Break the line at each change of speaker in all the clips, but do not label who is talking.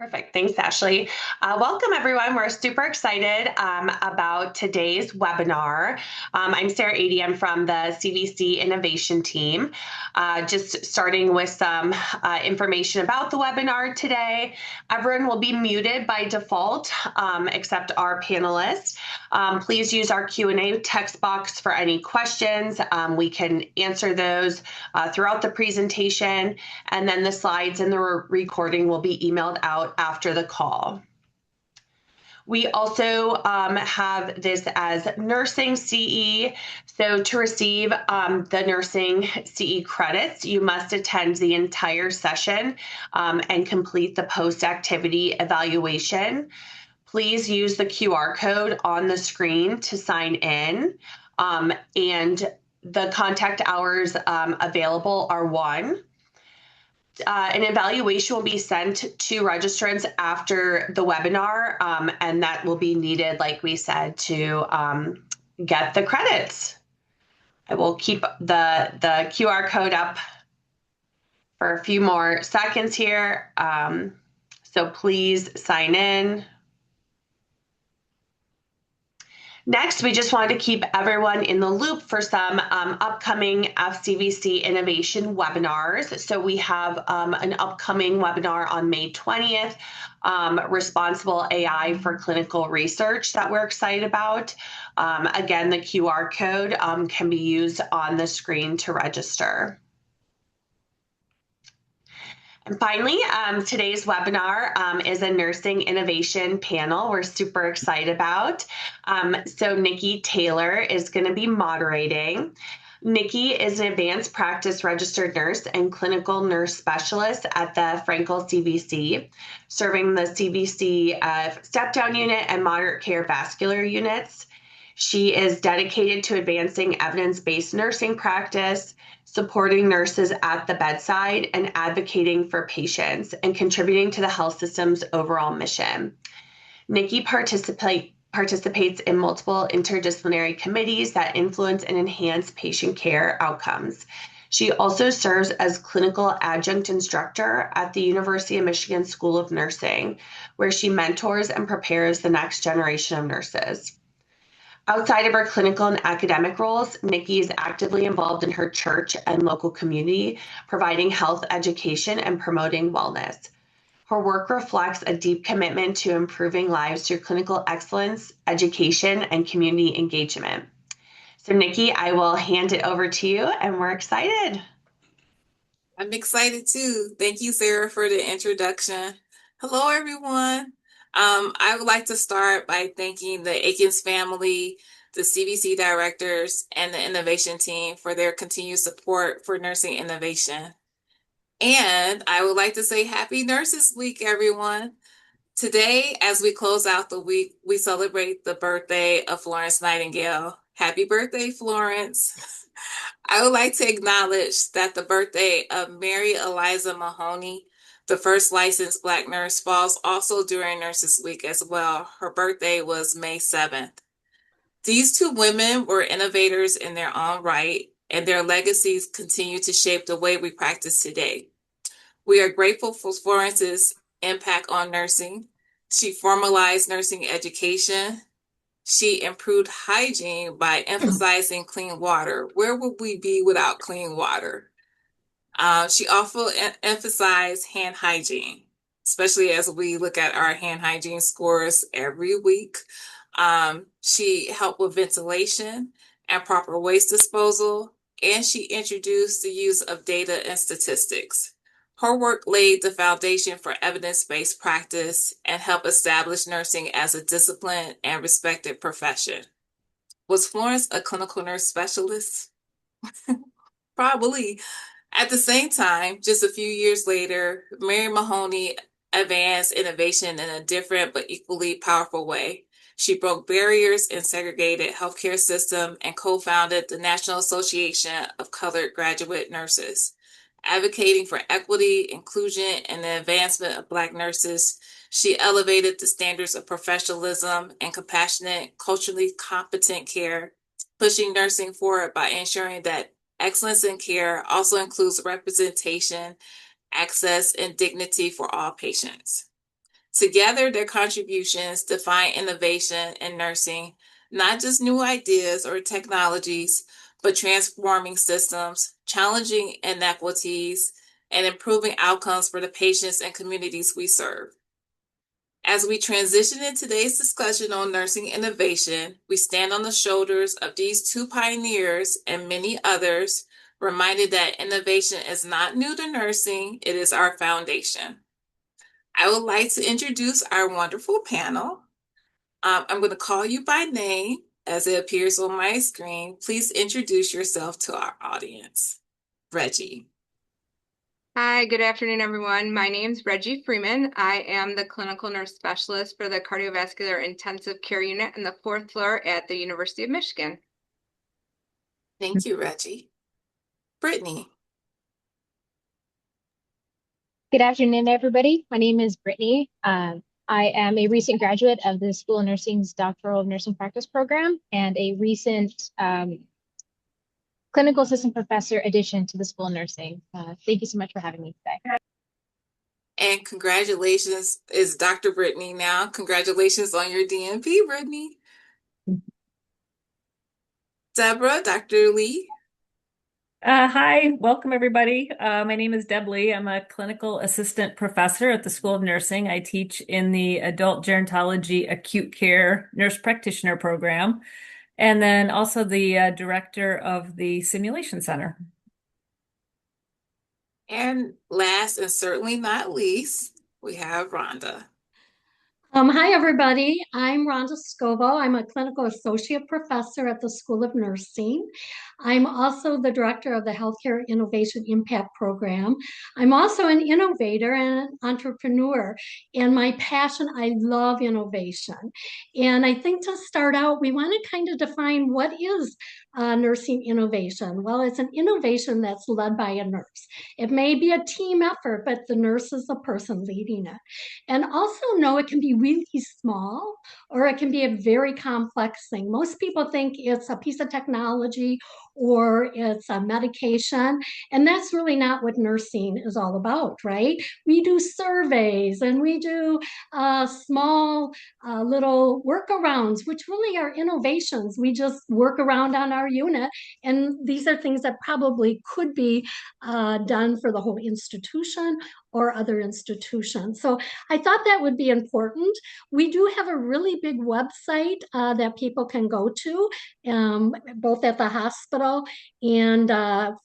Perfect. Thanks, Ashley. Welcome, everyone. We're super excited about today's webinar. I'm Sarah Ady. I'm from the CVC Innovation Team. Just starting with some information about the webinar today. Everyone will be muted by default, except our panelists. Please use our Q&A text box for any questions. We can answer those throughout the presentation, and then the slides and the recording will be emailed out after the call. We also have this as Nursing CE. So to receive the Nursing CE credits, you must attend the entire session and complete the post-activity evaluation. Please use the QR code on the screen to sign in. And the contact hours available are 1. An evaluation will be sent to registrants after the webinar, and that will be needed, like we said, to get the credits. I will keep the QR code up for a few more seconds here. So please sign in. Next, we just wanted to keep everyone in the loop for some upcoming FCVC innovation webinars. So we have an upcoming webinar on May 20th, Responsible AI for Clinical Research, that we're excited about. Again, the QR code can be used on the screen to register. And finally, today's webinar is a nursing innovation panel we're super excited about. So Nikki Taylor is going to be moderating. Nikki is an advanced practice registered nurse and clinical nurse specialist at the Frankel CVC, serving the CVC step-down unit and moderate care vascular units. She is dedicated to advancing evidence-based nursing practice, supporting nurses at the bedside, and advocating for patients and contributing to the health system's overall mission. Nikki participates in multiple interdisciplinary committees that influence and enhance patient care outcomes. She also serves as clinical adjunct instructor at the University of Michigan School of Nursing, where she mentors and prepares the next generation of nurses. Outside of her clinical and academic roles, Nikki is actively involved in her church and local community, providing health education and promoting wellness. Her work reflects a deep commitment to improving lives through clinical excellence, education, and community engagement. So Nikki, I will hand it over to you, and we're excited.
I'm excited too. Thank you, Sarah, for the introduction. Hello, everyone. I would like to start by thanking the Akins family, the CVC directors, and the innovation team for their continued support for nursing innovation. And I would like to say Happy Nurses Week, everyone. Today, as we close out the week, we celebrate the birthday of Florence Nightingale. Happy birthday, Florence. I would like to acknowledge that the birthday of Mary Eliza Mahoney, the first licensed Black nurse, falls also during Nurses Week as well. Her birthday was May 7th. These two women were innovators in their own right, and their legacies continue to shape the way we practice today. We are grateful for Florence's impact on nursing. She formalized nursing education. She improved hygiene by emphasizing clean water. Where would we be without clean water? She also emphasized hand hygiene, especially as we look at our hand hygiene scores every week. She helped with ventilation and proper waste disposal, and she introduced the use of data and statistics. Her work laid the foundation for evidence-based practice and helped establish nursing as a disciplined and respected profession. Was Florence a clinical nurse specialist? Probably. At the same time, just a few years later, Mary Mahoney advanced innovation in a different but equally powerful way. She broke barriers in segregated healthcare system and co-founded the National Association of Colored Graduate Nurses. Advocating for equity, inclusion, and the advancement of Black nurses, she elevated the standards of professionalism and compassionate, culturally competent care, pushing nursing forward by ensuring that excellence in care also includes representation, access, and dignity for all patients. Together, their contributions define innovation in nursing, not just new ideas or technologies, but transforming systems, challenging inequities, and improving outcomes for the patients and communities we serve. As we transition in today's discussion on nursing innovation, we stand on the shoulders of these two pioneers and many others, reminded that innovation is not new to nursing, it is our foundation. I would like to introduce our wonderful panel. I'm going to call you by name as it appears on my screen. Please introduce yourself to our audience. Regi.
Hi, good afternoon, everyone. My name is Regi Freeman. I am the clinical nurse specialist for the Cardiovascular Intensive Care Unit on the 4th floor at the University of Michigan.
Thank you, Regi. Brittany.
Good afternoon, everybody. My name is Brittany. I am a recent graduate of the School of Nursing's Doctoral Nursing Practice program and a recent clinical assistant professor addition to the School of Nursing. Thank you so much for having me today.
And congratulations, is Dr. Brittany now. Congratulations on your DNP, Brittany. Deborah, Dr. Lee.
Hi, welcome everybody. My name is Deb Lee. I'm a clinical assistant professor at the School of Nursing. I teach in the Adult Gerontology Acute Care Nurse Practitioner program, and then also the director of the Simulation Center.
And last and certainly not least, we have Rhonda.
Hi, everybody. I'm Rhonda Schoville. I'm a clinical associate professor at the School of Nursing. I'm also the director of the Healthcare Innovation Impact Program. I'm also an innovator and an entrepreneur. And my passion, I love innovation. And I think to start out, we want to kind of define what is nursing innovation. Well, it's an innovation that's led by a nurse. It may be a team effort, but the nurse is the person leading it. And also know it can be really small or it can be a very complex thing. Most people think it's a piece of technology or it's a medication, and that's really not what nursing is all about, right? We do surveys and we do small little workarounds, which really are innovations. We just work around on our unit, and these are things that probably could be done for the whole institution or other institutions. So I thought that would be important. We do have a really big website that people can go to, both at the hospital and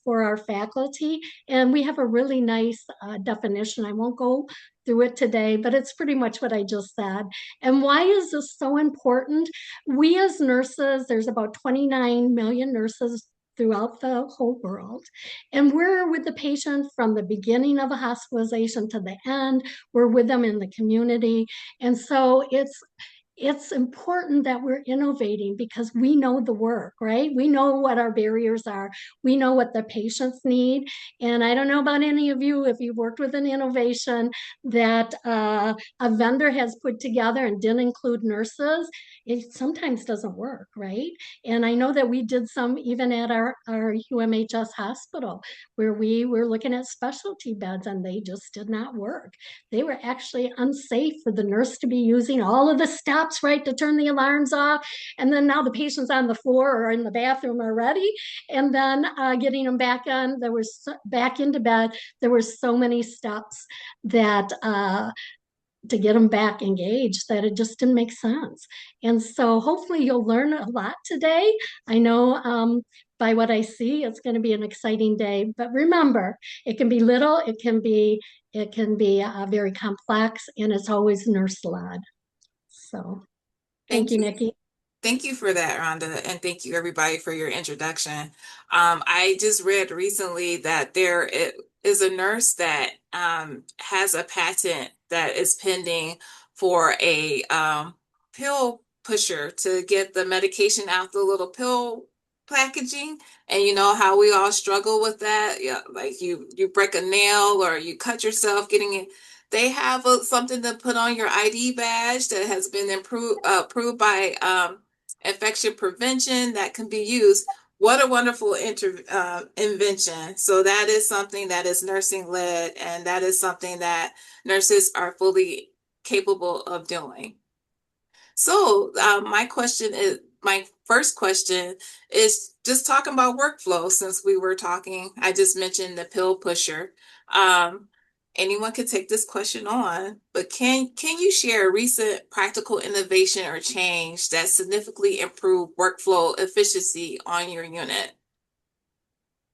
for our faculty. And we have a really nice definition. I won't go through it today, but it's pretty much what I just said. And why is this so important? We as nurses, there's about 29 million nurses throughout the whole world. And we're with the patient from the beginning of a hospitalization to the end. We're with them in the community. And so it's important that we're innovating because we know the work, right? We know what our barriers are. We know what the patients need. And I don't know about any of you, if you've worked with an innovation that a vendor has put together and didn't include nurses, it sometimes doesn't work, right? And I know that we did some even at our UMHS hospital where we were looking at specialty beds and they just did not work. They were actually unsafe for the nurse to be using all of the steps, right, to turn the alarms off. And then now the patient's on the floor or in the bathroom already. And then getting them back on, back into bed. There were so many steps that to get them back engaged that it just didn't make sense. And so hopefully you'll learn a lot today. I know by what I see, it's going to be an exciting day. But remember, it can be little, it can be very complex, and it's always nurse-led. So thank you, Nikki.
Thank you for that, Rhonda, and thank you everybody for your introduction. I just read recently that there is a nurse that has a patent that is pending for a pill pusher to get the medication out the little pill packaging. And you know how we all struggle with that. Yeah, like you break a nail or you cut yourself getting it. They have something to put on your ID badge that has been approved by infection prevention that can be used. What a wonderful invention. So that is something that is nursing led, and that is something that nurses are fully capable of doing. So my first question is just talking about workflow. Since we were talking, I just mentioned the pill pusher. Um, Anyone could take this question on, but can you share a recent practical innovation or change that significantly improved workflow efficiency on your unit?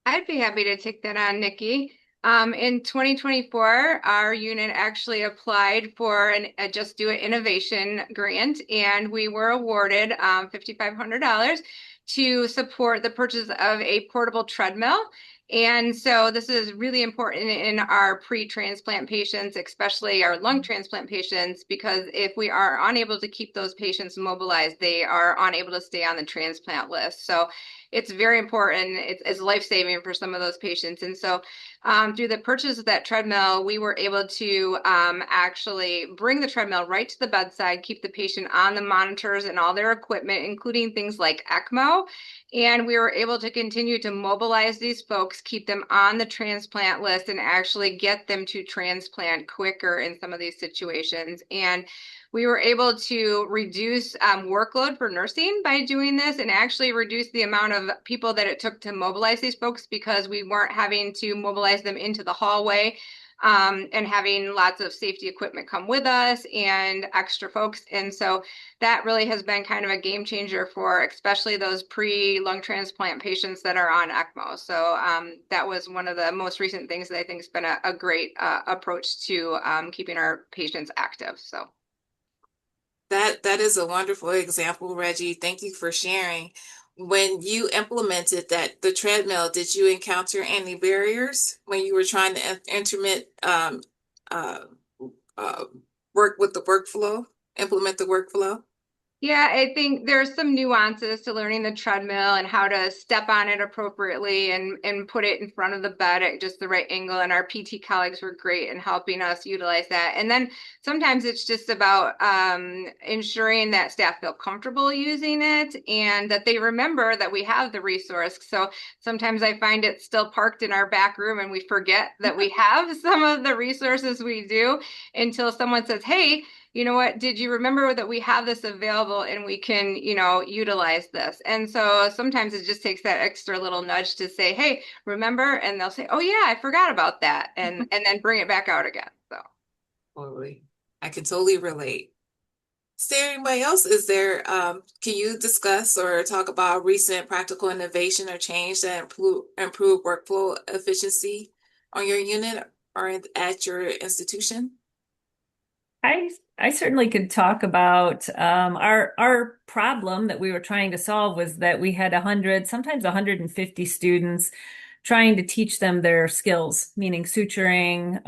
I'd be happy to take that on, Nikki. In 2024, our unit actually applied for a Just Do It Innovation grant, and we were awarded $5,500 to support the purchase of a portable treadmill. And so this is really important in our pre-transplant patients, especially our lung transplant patients, because if we are unable to keep those patients mobilized, they are unable to stay on the transplant list. So it's very important. It's life-saving for some of those patients. And so through the purchase of that treadmill, we were able to actually bring the treadmill right to the bedside, keep the patient on the monitors and all their equipment, including things like ECMO. And we were able to continue to mobilize these folks, keep them on the transplant list, and actually get them to transplant quicker in some of these situations. And we were able to reduce workload for nursing by doing this, and actually reduce the amount of people that it took to mobilize these folks, because we weren't having to mobilize them into the hallway and having lots of safety equipment come with us and extra folks. And so that really has been kind of a game changer for especially those pre-lung transplant patients that are on ECMO. So that was one of the most recent things that I think has been a great approach to keeping our patients active. So.
That is a wonderful example, Regi. Thank you for sharing. When you implemented the treadmill, did you encounter any barriers when you were trying to uh, work with the workflow, implement the workflow?
Yeah, I think there's some nuances to learning the treadmill and how to step on it appropriately and put it in front of the bed at just the right angle. And our PT colleagues were great in helping us utilize that. And then sometimes it's just about ensuring that staff feel comfortable using it and that they remember that we have the resource. So sometimes I find it still parked in our back room and we forget that we have some of the resources we do until someone says, hey, you know what, did you remember that we have this available and we can, utilize this? And so sometimes it just takes that extra little nudge to say, hey, remember? And they'll say, oh yeah, I forgot about that. And then bring it back out again. So
Totally. I can totally relate. Is there anybody else? Can you discuss or talk about recent practical innovation or change that improve workflow efficiency on your unit or at your institution?
I certainly could talk about our problem that we were trying to solve was that we had 100, sometimes 150 students trying to teach them their skills, meaning suturing,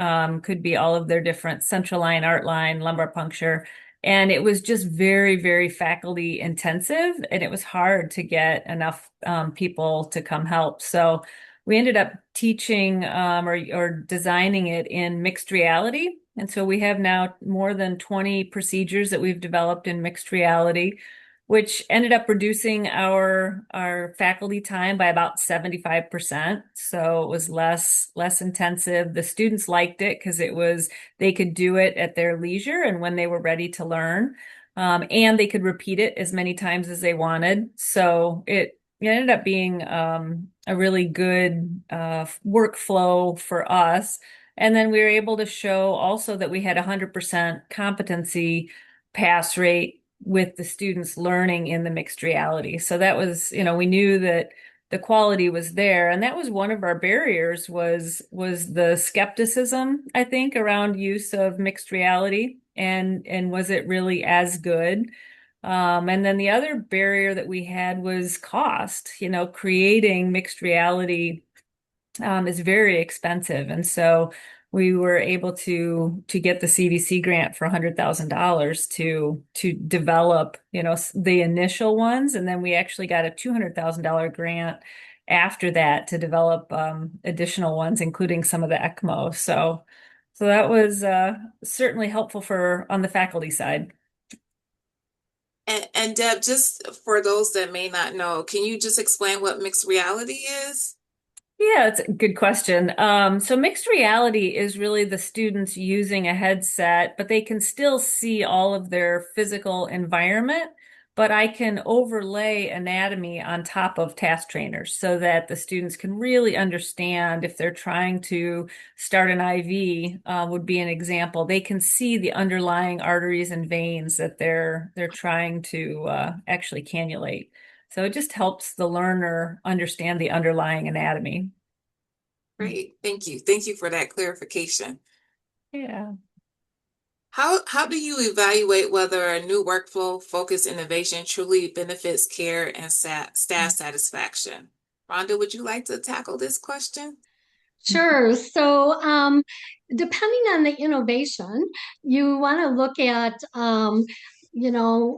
could be all of their different central line, art line, lumbar puncture. And it was just very, very faculty intensive, and it was hard to get enough people to come help. So we ended up teaching or designing it in mixed reality. And so we have now more than 20 procedures that we've developed in mixed reality, which ended up reducing our faculty time by about 75%. So it was less intensive. The students liked it because they could do it at their leisure and when they were ready to learn. And they could repeat it as many times as they wanted. So it ended up being a really good workflow for us. And then we were able to show also that we had 100% competency pass rate with the students learning in the mixed reality. So that was, we knew that the quality was there. And that was one of our barriers was the skepticism, I think, around use of mixed reality and was it really as good? And then the other barrier that we had was cost. Creating mixed reality is very expensive. And so we were able to get the CVC grant for $100,000 to develop, the initial ones. And then we actually got a $200,000 grant after that to develop additional ones, including some of the ECMO. So that was certainly helpful on the faculty side.
And Deb, just for those that may not know, can you just explain what mixed reality is?
Yeah, it's a good question. So mixed reality is really the students using a headset, but they can still see all of their physical environment. But I can overlay anatomy on top of task trainers so that the students can really understand if they're trying to start an IV, would be an example. They can see the underlying arteries and veins that they're trying to actually cannulate. So it just helps the learner understand the underlying anatomy.
Great. Thank you. Thank you for that clarification.
Yeah.
How do you evaluate whether a new workflow focused innovation truly benefits care and staff satisfaction? Rhonda, would you like to tackle this question?
Sure. So, depending on the innovation, you want to look at,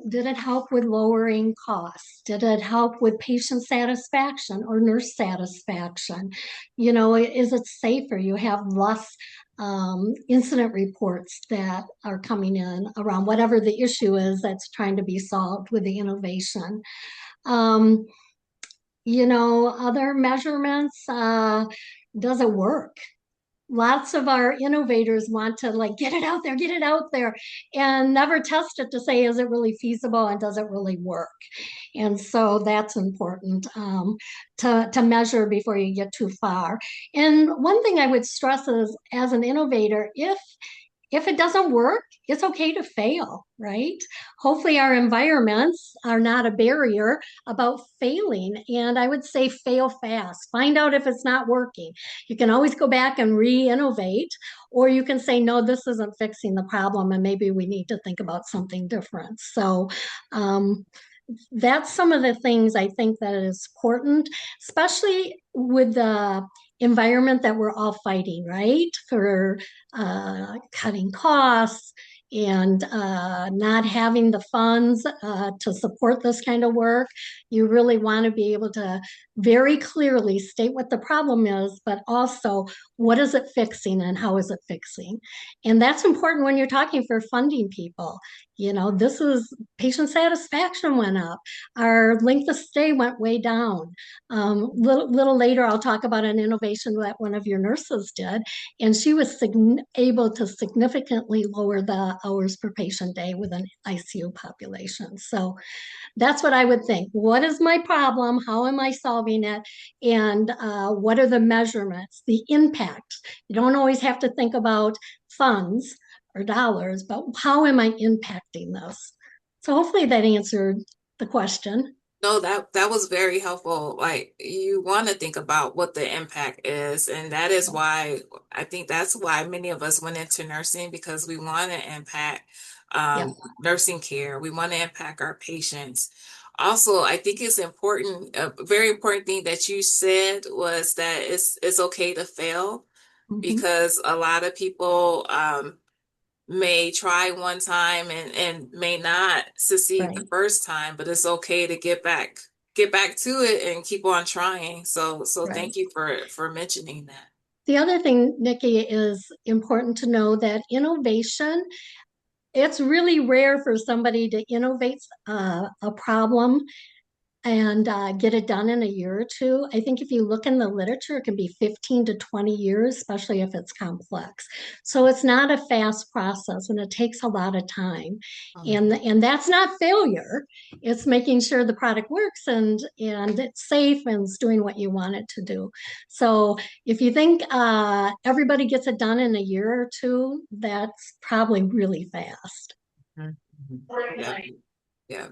did it help with lowering costs? Did it help with patient satisfaction or nurse satisfaction? Is it safer? You have less incident reports that are coming in around whatever the issue is that's trying to be solved with the innovation. Um, other measurements, does it work? Lots of our innovators want to like get it out there, and never test it to say, is it really feasible and does it really work? And so that's important to measure before you get too far. And one thing I would stress is, as an innovator, if it doesn't work, it's okay to fail, right? Hopefully, our environments are not a barrier about failing. And I would say fail fast. Find out if it's not working. You can always go back and re innovate, or you can say, no, this isn't fixing the problem, and maybe we need to think about something different. So, that's some of the things I think that is important, especially with the environment that we're all fighting, right? For cutting costs and not having the funds to support this kind of work. You really want to be able to very clearly state what the problem is, but also what is it fixing and how is it fixing? And that's important when you're talking for funding people. This is patient satisfaction went up. Our length of stay went way down. Little later, I'll talk about an innovation that one of your nurses did, and she was able to significantly lower the hours per patient day with an ICU population. So that's what I would think. What is my problem? How am I solving it? And what are the measurements, the impact? You don't always have to think about funds or dollars, but how am I impacting this? So hopefully that answered the question.
No, that was very helpful. Like you want to think about what the impact is, and that is why I think that's why many of us went into nursing because we want to impact
Yep.
nursing care. We want to impact our patients. Also, I think it's important, a very important thing that you said was that it's okay to fail
Mhm.
because a lot of people may try one time and may not succeed the
Right.
first time, but it's okay to get back to it and keep on trying. So
Right.
thank you for mentioning that.
The other thing, Nikki, is important to know that innovation, it's really rare for somebody to innovate a problem and get it done in a year or two. I think if you look in the literature, it can be 15 to 20 years, especially if it's complex. So it's not a fast process and it takes a lot of time. And that's not failure. It's making sure the product works and it's safe and it's doing what you want it to do. So if you think everybody gets it done in a year or two, that's probably really fast.
Mhm. Yeah, yeah.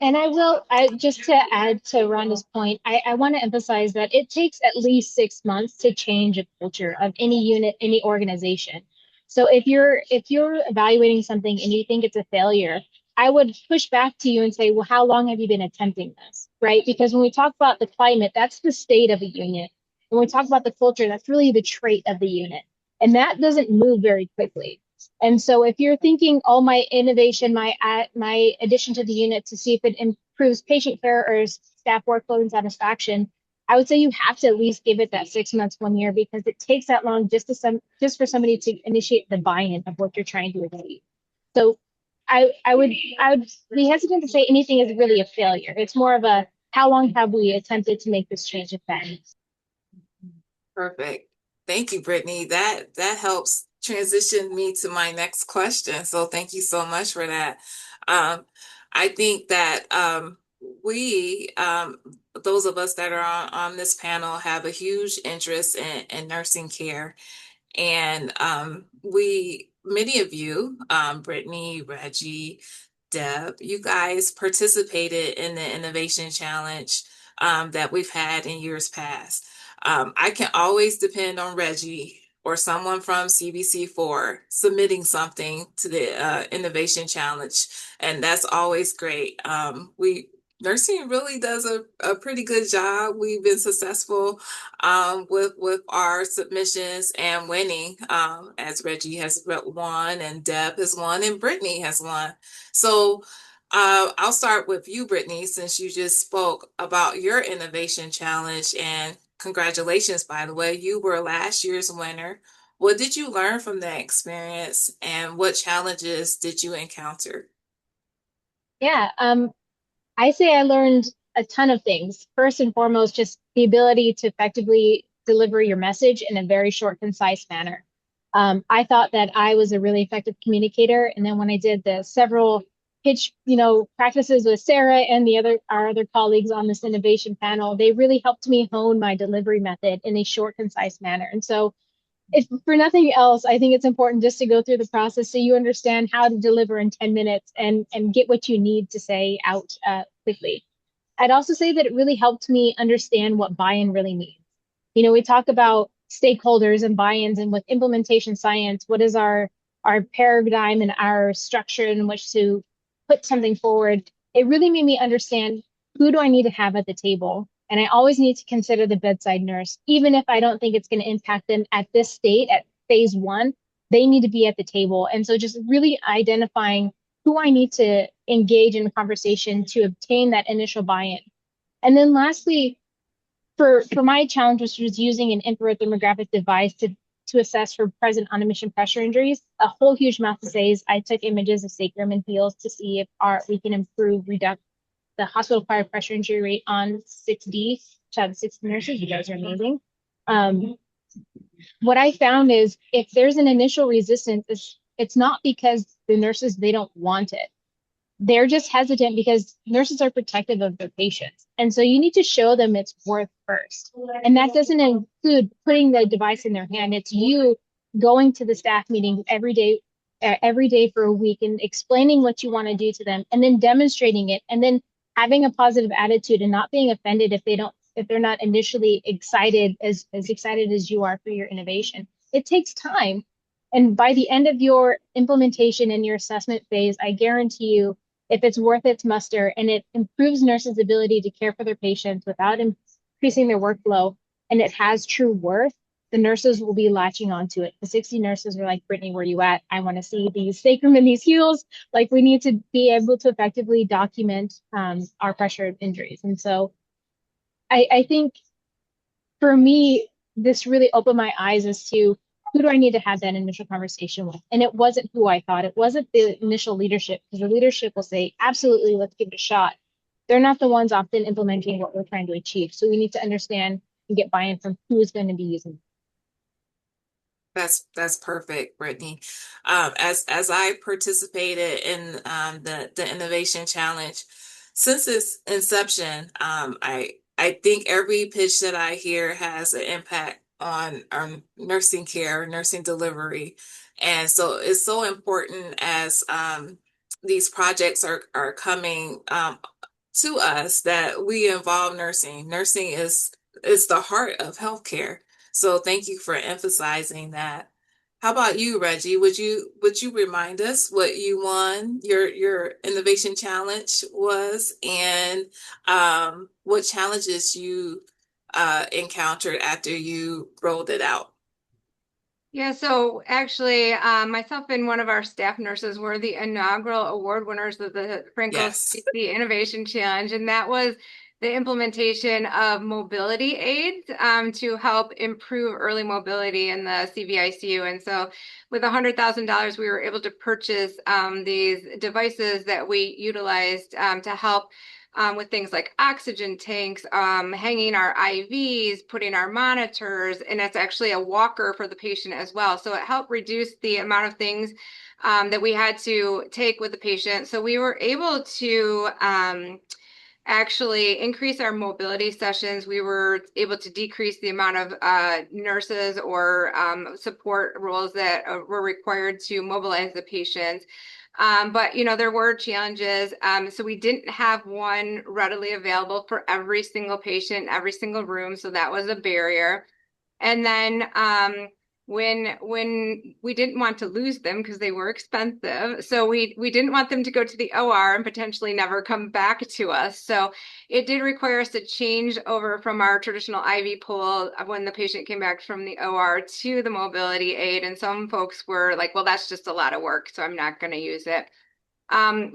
And I just to add to Rhonda's point, I want to emphasize that it takes at least 6 months to change a culture of any unit, any organization. So if you're evaluating something and you think it's a failure, I would push back to you and say, well, how long have you been attempting this? Right? Because when we talk about the climate, that's the state of a unit. When we talk about the culture, that's really the trait of the unit. And that doesn't move very quickly. And so if you're thinking, oh, my innovation, my addition to the unit to see if it improves patient care or staff workload and satisfaction, I would say you have to at least give it that 6 months, 1 year, because it takes that long just for somebody to initiate the buy-in of what you're trying to achieve. So I would be hesitant to say anything is really a failure. It's more of a how long have we attempted to make this change effect?
Perfect. Thank you, Brittany. That helps transition me to my next question. So thank you so much for that. Um, I think that we, those of us that are on this panel, have a huge interest in nursing care. And many of you, Brittany, Regi, Deb, you guys participated in the Innovation Challenge that we've had in years past. I can always depend on Regi or someone from CBC for submitting something to the Innovation Challenge, and that's always great. We Nursing really does a pretty good job. We've been successful with our submissions and winning, as Regi has won, and Deb has won, and Brittany has won. So I'll start with you, Brittany, since you just spoke about your innovation challenge. And congratulations, by the way, you were last year's winner. What did you learn from that experience, and what challenges did you encounter?
Yeah, I say I learned a ton of things. First and foremost, just the ability to effectively deliver your message in a very short, concise manner. I thought that I was a really effective communicator, and then when I did the several pitch, practices with Sarah and our other colleagues on this innovation panel, they really helped me hone my delivery method in a short, concise manner. And so if for nothing else, I think it's important just to go through the process so you understand how to deliver in 10 minutes and get what you need to say out quickly. I'd also say that it really helped me understand what buy-in really means. We talk about stakeholders and buy-ins, and with implementation science, what is our paradigm and our structure in which to put something forward. It really made me understand, who do I need to have at the table? And I always need to consider the bedside nurse, even if I don't think it's going to impact them at this state, at phase one, they need to be at the table. And so just really identifying who I need to engage in a conversation to obtain that initial buy-in. And then lastly, for my challenge, which was using an infrared thermographic device to assess for present on-admission pressure injuries, a whole huge mouth to say is I took images of sacrum and heels to see if we can reduce the hospital-acquired pressure injury rate on 6D. Shout out to 60 nurses, you guys are amazing. What I found is if there's an initial resistance, it's not because the nurses, they don't want it. They're just hesitant because nurses are protective of their patients. And so you need to show them it's worth first. And that doesn't include putting the device in their hand. It's you going to the staff meeting every day for a week and explaining what you want to do to them, and then demonstrating it, and then having a positive attitude and not being offended if they're not initially excited as excited as you are for your innovation. It takes time. And by the end of your implementation and your assessment phase, I guarantee you, if it's worth its muster and it improves nurses' ability to care for their patients without increasing their workflow, and it has true worth, the nurses will be latching onto it. The 60 nurses are like, Brittany, where you at? I want to see these sacrum and these heels. Like, we need to be able to effectively document our pressure injuries. And so I think for me, this really opened my eyes as to who do I need to have that initial conversation with? And it wasn't who I thought. It wasn't the initial leadership, because the leadership will say, absolutely, let's give it a shot. They're not the ones often implementing what we're trying to achieve. So we need to understand and get buy-in from who is going to be using it.
That's perfect, Brittany. As I participated in the Innovation Challenge, since its inception, I think every pitch that I hear has an impact on nursing care, nursing delivery, and so it's so important as these projects are coming to us that we involve nursing. Nursing is the heart of healthcare. So thank you for emphasizing that. How about you, Regi? Would you remind us what you won, your innovation challenge was, and what challenges you encountered after you rolled it out?
Yeah, so actually, myself and one of our staff nurses were the inaugural award winners of the Frankel
Yes.
Innovation Challenge, and that was the implementation of mobility aids to help improve early mobility in the CVICU. And so with $100,000, we were able to purchase these devices that we utilized to help with things like oxygen tanks, hanging our IVs, putting our monitors, and it's actually a walker for the patient as well. So it helped reduce the amount of things that we had to take with the patient. So we were able to actually increase our mobility sessions. We were able to decrease the amount of nurses or support roles that were required to mobilize the patients. But there were challenges. So we didn't have one readily available for every single patient, every single room. So that was a barrier. And then when we didn't want to lose them because they were expensive, so we didn't want them to go to the OR and potentially never come back to us. So it did require us to change over from our traditional IV pole when the patient came back from the OR to the mobility aid. And some folks were like, well, that's just a lot of work, so I'm not going to use it.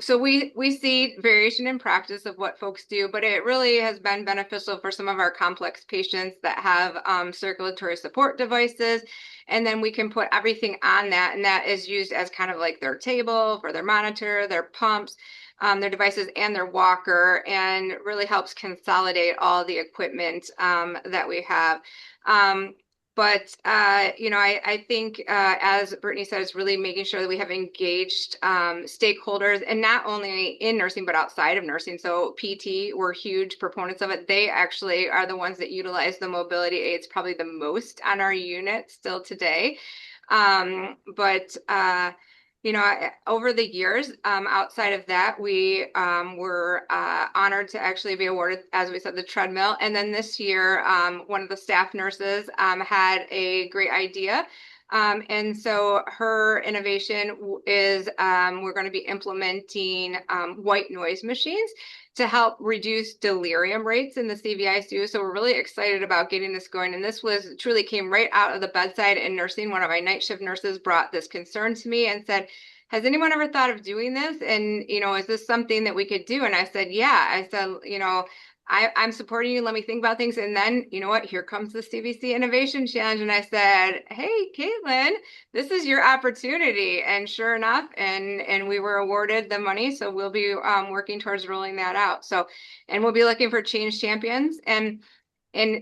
So we see variation in practice of what folks do, but it really has been beneficial for some of our complex patients that have circulatory support devices. And then we can put everything on that, and that is used as kind of like their table for their monitor, their pumps, their devices, and their walker, and really helps consolidate all the equipment that we have. But I think, as Brittany said, it's really making sure that we have engaged stakeholders, and not only in nursing, but outside of nursing. So PT, we're huge proponents of it. They actually are the ones that utilize the mobility aids probably the most on our unit still today. But over the years, outside of that, we were honored to actually be awarded, as we said, the treadmill. And then this year, one of the staff nurses had a great idea. And so her innovation is we're going to be implementing white noise machines to help reduce delirium rates in the CVICU. So we're really excited about getting this going. And this truly came right out of the bedside in nursing. One of my night shift nurses brought this concern to me and said, has anyone ever thought of doing this? And, is this something that we could do? And I said, yeah. I said, I'm supporting you. Let me think about things. And then, you know what? Here comes the CVC Innovation Challenge. And I said, hey, Caitlin, this is your opportunity. And sure enough, and we were awarded the money. So we'll be working towards rolling that out. So, and we'll be looking for change champions. And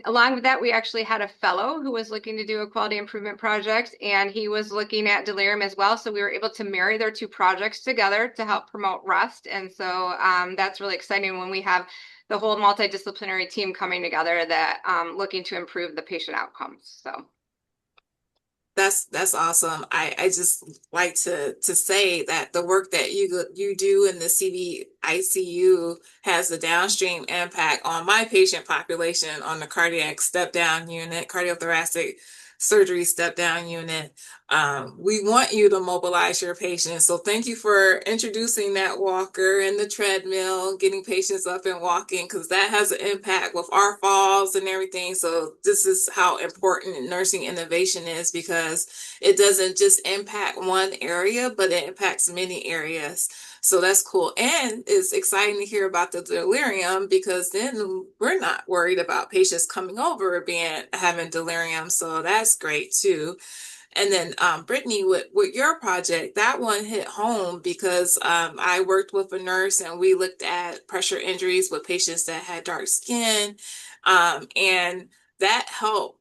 along with that, we actually had a fellow who was looking to do a quality improvement project, and he was looking at delirium as well. So we were able to marry their two projects together to help promote rest. And so that's really exciting when we have the whole multidisciplinary team coming together that looking to improve the patient outcomes. So
that's awesome. I just like to say that the work that you do in the CVICU has a downstream impact on my patient population on the cardiac step down unit, cardiothoracic surgery step down unit. We want you to mobilize your patients. So thank you for introducing that walker and the treadmill, getting patients up and walking, because that has an impact with our falls and everything. So this is how important nursing innovation is, because it doesn't just impact one area, but it impacts many areas. So that's cool. And it's exciting to hear about the delirium, because then we're not worried about patients coming over having delirium. So that's great too. And then Brittany, with your project, that one hit home because I worked with a nurse and we looked at pressure injuries with patients that had dark skin. And that helped.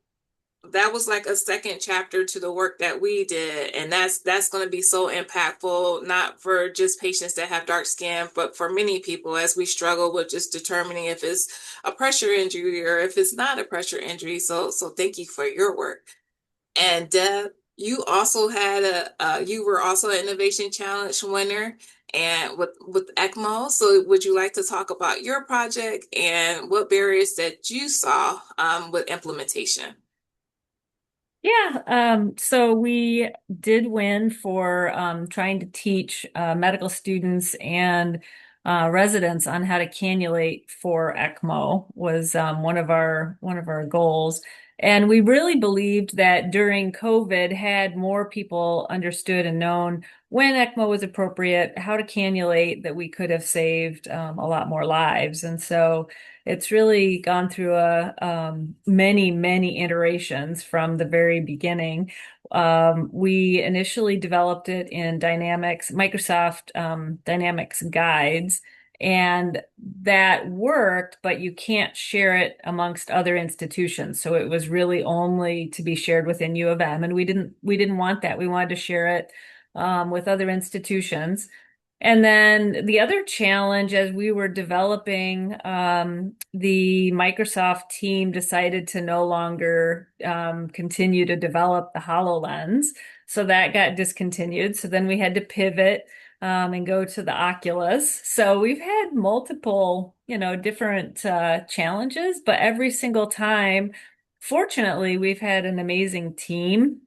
That was like a second chapter to the work that we did. And that's going to be so impactful, not for just patients that have dark skin, but for many people as we struggle with just determining if it's a pressure injury or if it's not a pressure injury. So thank you for your work. And Deb, you also had you were also an Innovation Challenge winner and with ECMO. So would you like to talk about your project and what barriers that you saw with implementation?
Yeah, so we did win for trying to teach medical students and residents on how to cannulate for ECMO was one of our goals. And we really believed that during COVID, had more people understood and known when ECMO was appropriate, how to cannulate, that we could have saved a lot more lives. And so it's really gone through many iterations from the very beginning. We initially developed it in Microsoft Dynamics guides, And that worked, but you can't share it amongst other institutions. So it was really only to be shared within U of M, and we didn't want that. We wanted to share it with other institutions. And then the other challenge, as we were developing, the Microsoft team decided to no longer continue to develop the HoloLens. So that got discontinued. So then we had to pivot and go to the Oculus. So we've had multiple, different challenges, but every single time, fortunately, we've had an amazing team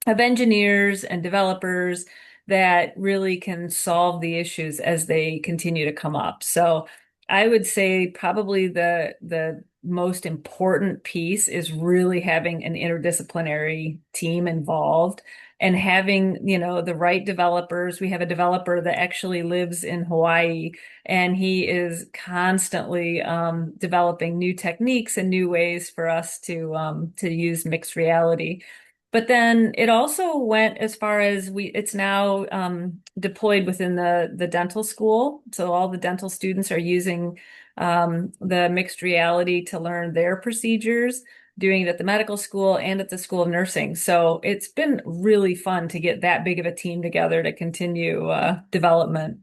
of engineers and developers that really can solve the issues as they continue to come up. So I would say probably the most important piece is really having an interdisciplinary team involved and having, the right developers. We have a developer that actually lives in Hawaii, and he is constantly developing new techniques and new ways for us to use mixed reality. But then it also went as far as it's now deployed within the dental school. So all the dental students are using the mixed reality to learn their procedures, doing it at the medical school and at the School of Nursing. So it's been really fun to get that big of a team together to continue development.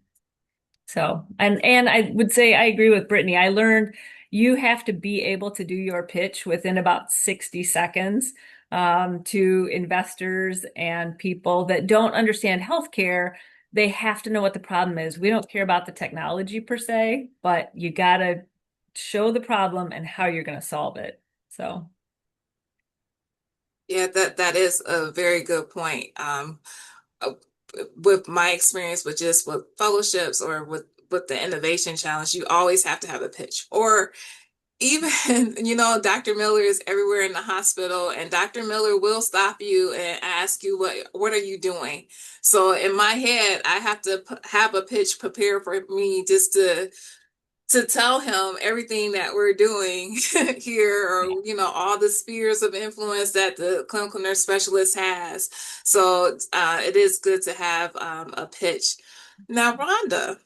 So, and I would say I agree with Brittany. I learned you have to be able to do your pitch within about 60 seconds to investors and people that don't understand healthcare. They have to know what the problem is. We don't care about the technology per se, but you got to show the problem and how you're going to solve it. So.
Yeah, that is a very good point. Uh, with my experience with fellowships or with the innovation challenge, you always have to have a pitch. Or even, Dr. Miller is everywhere in the hospital, and Dr. Miller will stop you and ask you, what are you doing? So in my head, I have to have a pitch prepared for me just to tell him everything that we're doing here, or all the spheres of influence that the clinical nurse specialist has. So it is good to have a pitch. Now, Rhonda,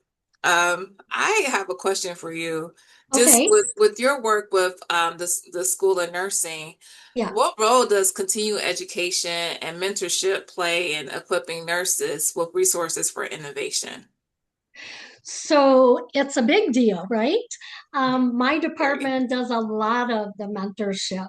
I have a question for you. Just
Okay.
with your work with the School of Nursing,
Yeah.
what role does continuing education and mentorship play in equipping nurses with resources for innovation?
So it's a big deal, right? My
Very.
department does a lot of the mentorship.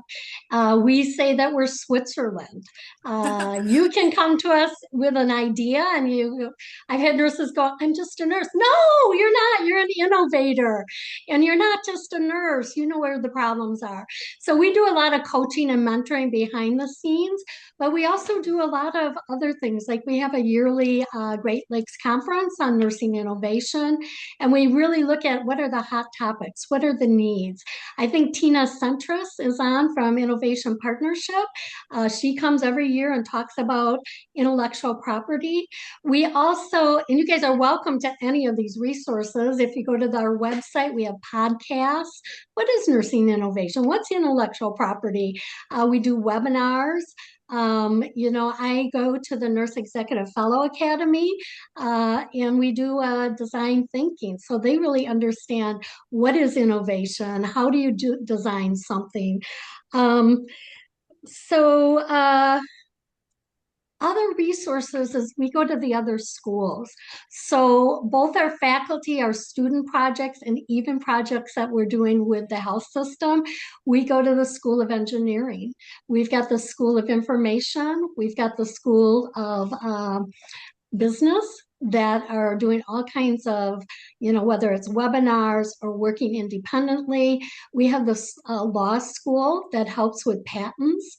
We say that we're Switzerland. You can come to us with an idea, and I've had nurses go, I'm just a nurse. No, you're not. You're an innovator. And you're not just a nurse. You know where the problems are. So we do a lot of coaching and mentoring behind the scenes, but we also do a lot of other things. Like we have a yearly Great Lakes Conference on nursing innovation, and we really look at what are the hot topics, what are the needs. I think Tina Centris is on from Innovation Partnership. She comes every year and talks about intellectual property. We also, and you guys are welcome to any of these resources. If you go to our website, we have podcasts. What is nursing innovation? What's intellectual property? We do webinars. I go to the Nurse Executive Fellow Academy, and we do design thinking. So they really understand what is innovation, how do you design something. Um, so other resources as we go to the other schools. So both our faculty, our student projects, and even projects that we're doing with the health system, we go to the School of Engineering. We've got the School of Information. We've got the School of Business that are doing all kinds of, whether it's webinars or working independently. We have this law school that helps with patents.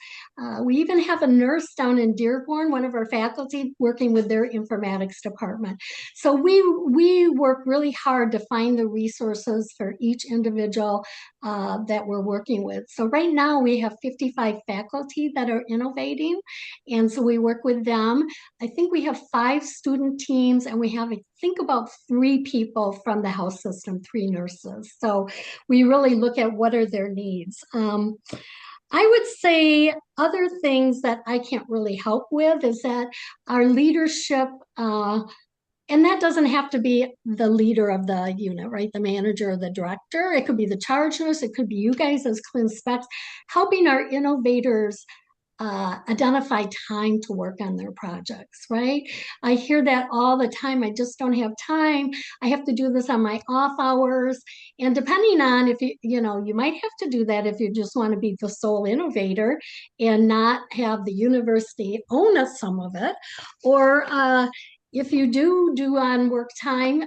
We even have a nurse down in Dearborn, one of our faculty, working with their informatics department. So we work really hard to find the resources for each individual that we're working with. So right now we have 55 faculty that are innovating, and so we work with them. I think we have 5 student teams, and we have, I think, about 3 people from the health system, 3 nurses. So we really look at what are their needs. I would say other things that I can't really help with is that our leadership And that doesn't have to be the leader of the unit, right? The manager or the director. It could be the charge nurse. It could be you guys as clin specs, helping our innovators identify time to work on their projects, right? I hear that all the time. I just don't have time. I have to do this on my off hours. And depending on if you might have to do that if you just want to be the sole innovator and not have the university own some of it. Or if you do on work time,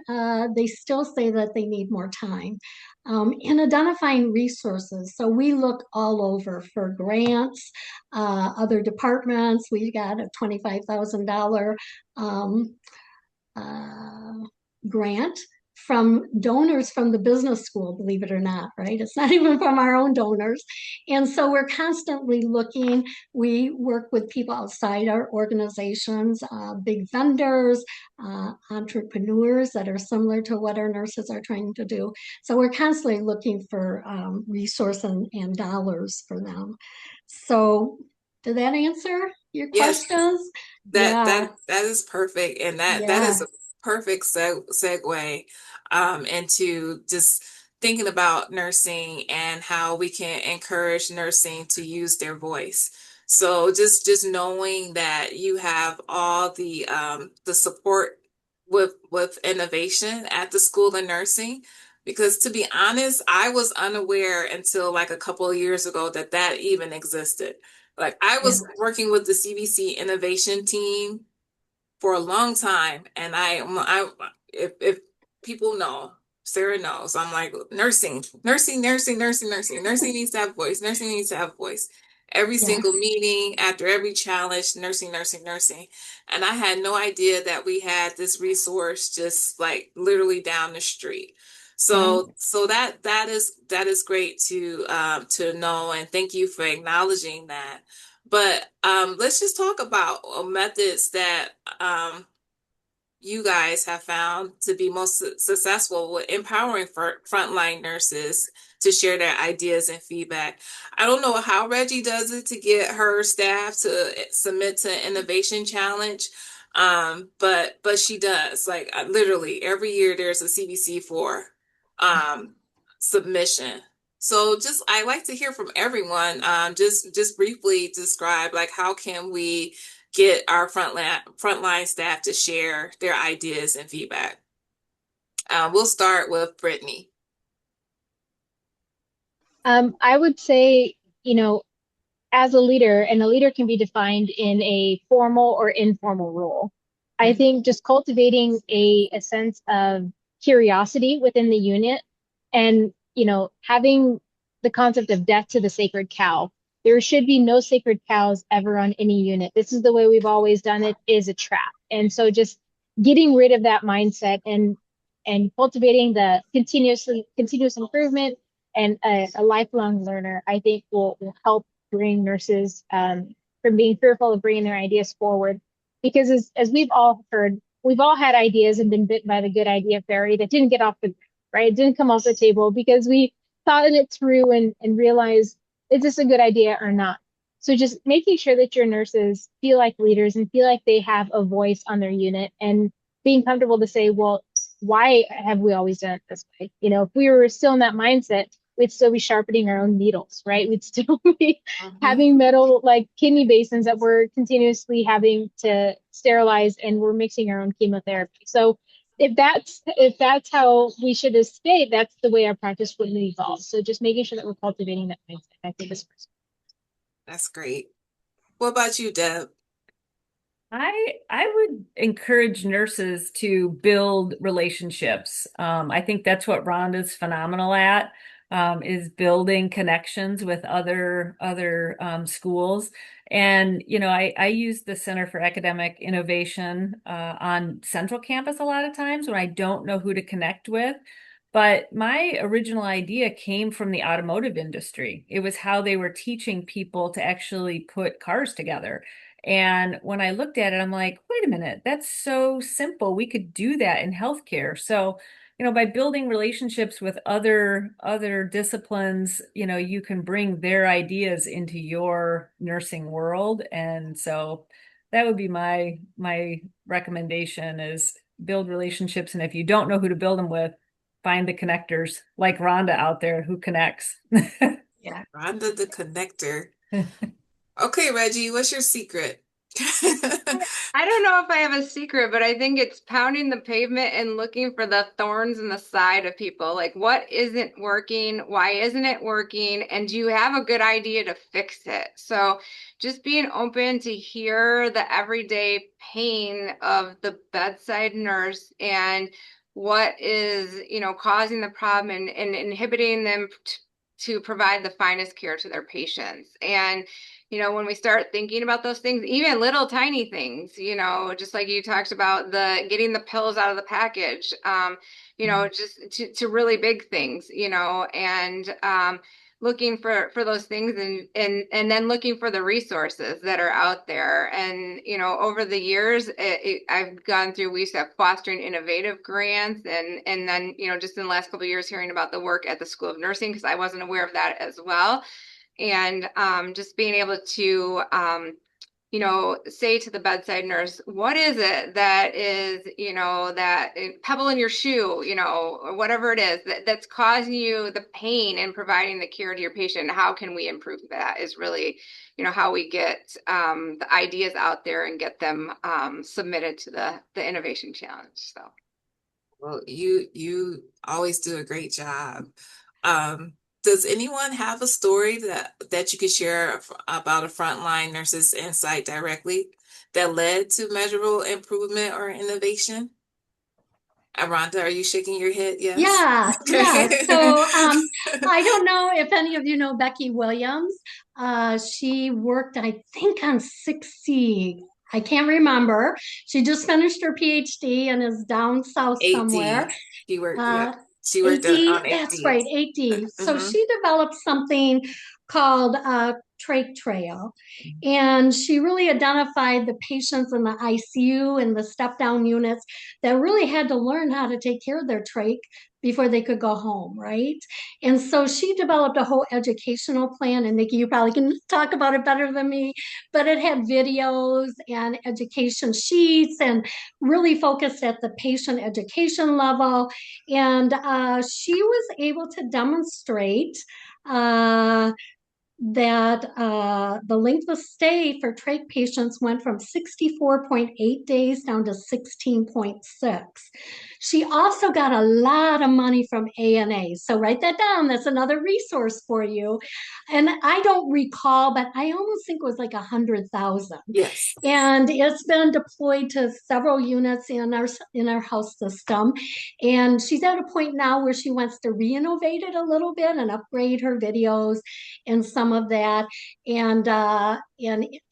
they still say that they need more time. In identifying resources. So we look all over for grants, other departments. We got a $25,000 uh, grant from donors from the business school, believe it or not, right? It's not even from our own donors. And so we're constantly looking. We work with people outside our organizations, big vendors, entrepreneurs that are similar to what our nurses are trying to do. So we're constantly looking for resource and dollars for them. So did that answer your
Yes,
questions?
that
Yeah,
that is perfect, and that is
yeah.
a perfect segue into just thinking about nursing and how we can encourage nursing to use their voice. So just knowing that you have all the support with innovation at the School of Nursing, because to be honest, I was unaware until like a couple of years ago that that even existed. Like I
Yeah.
was working with the CVC innovation team for a long time, and if people know, Sarah knows, I'm like nursing, nursing, nursing, nursing, nursing. Nursing needs to have voice. Nursing needs to have voice. Every
Yeah.
single meeting, after every challenge, nursing, nursing, nursing. And I had no idea that we had this resource just like literally down the street.
Right.
So that is great to know, and thank you for acknowledging that. But let's just talk about methods that you guys have found to be most successful with empowering frontline nurses to share their ideas and feedback. I don't know how Regi does it to get her staff to submit to an innovation challenge, but she does. Like literally every year there's a CBC for um, submission. So just I like to hear from everyone. Just briefly describe like how can we get our frontline staff to share their ideas and feedback. We'll start with Brittany.
I would say, as a leader, and a leader can be defined in a formal or informal role. I
Mhm.
think just cultivating a sense of curiosity within the unit and, having the concept of death to the sacred cow. There should be no sacred cows ever on any unit. This is the way we've always done it is a trap. And so just getting rid of that mindset and cultivating the continuous improvement and a lifelong learner, I think will help bring nurses from being fearful of bringing their ideas forward. Because as we've all heard, we've all had ideas and been bitten by the good idea fairy that didn't get off the right, it didn't come off the table because we thought it through and realized is this a good idea or not. So just making sure that your nurses feel like leaders and feel like they have a voice on their unit and being comfortable to say, well, why have we always done it this way? If we were still in that mindset, we'd still be sharpening our own needles, right? We'd still be
Mhm.
having metal like kidney basins that we're continuously having to sterilize, and we're mixing our own chemotherapy. So if that's how we should have stayed, that's the way our practice would evolve. So just making sure that we're cultivating that mindset, I think is first.
That's great. What about you, Deb?
I would encourage nurses to build relationships. I think that's what Rhonda's phenomenal at, is building connections with other schools. And I use the Center for Academic Innovation on Central Campus a lot of times when I don't know who to connect with. But my original idea came from the automotive industry. It was how they were teaching people to actually put cars together. And when I looked at it, I'm like, wait a minute, that's so simple. We could do that in healthcare. So, by building relationships with other disciplines, you can bring their ideas into your nursing world. And so that would be my recommendation is build relationships. And if you don't know who to build them with, find the connectors like Rhonda out there who connects.
Yeah, Rhonda the connector. Okay, Regi, what's your secret?
I don't know if I have a secret, but I think it's pounding the pavement and looking for the thorns in the side of people. Like, what isn't working? Why isn't it working? And do you have a good idea to fix it? So just being open to hear the everyday pain of the bedside nurse and what is, causing the problem and inhibiting them to provide the finest care to their patients. And when we start thinking about those things, even little tiny things, just like you talked about the getting the pills out of the package, just to really big things, and looking for those things and then looking for the resources that are out there. And, over the years, I've gone through, we used to have fostering innovative grants and then, just in the last couple of years, hearing about the work at the School of Nursing, because I wasn't aware of that as well. And just being able to, say to the bedside nurse, what is it that is, that pebble in your shoe, or whatever it is that's causing you the pain and providing the care to your patient? How can we improve that is really, how we get the ideas out there and get them submitted to the innovation challenge. So.
Well, you always do a great job. Does anyone have a story that you could share about a frontline nurse's insight directly that led to measurable improvement or innovation? Rhonda, are you shaking your head? Yes.
Yeah. So I don't know if any of you know Becky Williams. She worked, I think, on 6C. I can't remember. She just finished her PhD and is down south
8D.
somewhere.
She worked, she worked
8D,
on 8D.
that's right, 8D. So
Mhm.
she developed something called trach trail. And she really identified the patients in the ICU and the step down units that really had to learn how to take care of their trach before they could go home, right? And so she developed a whole educational plan. And Nikki, you probably can talk about it better than me, but it had videos and education sheets and really focused at the patient education level. And she was able to demonstrate that the length of stay for trach patients went from 64.8 days down to 16.6. She also got a lot of money from ANA. So write that down. That's another resource for you. And I don't recall, but I almost think it was like 100,000.
Yes.
And it's been deployed to several units in our health system. And she's at a point now where she wants to re-innovate it a little bit and upgrade her videos and some of that and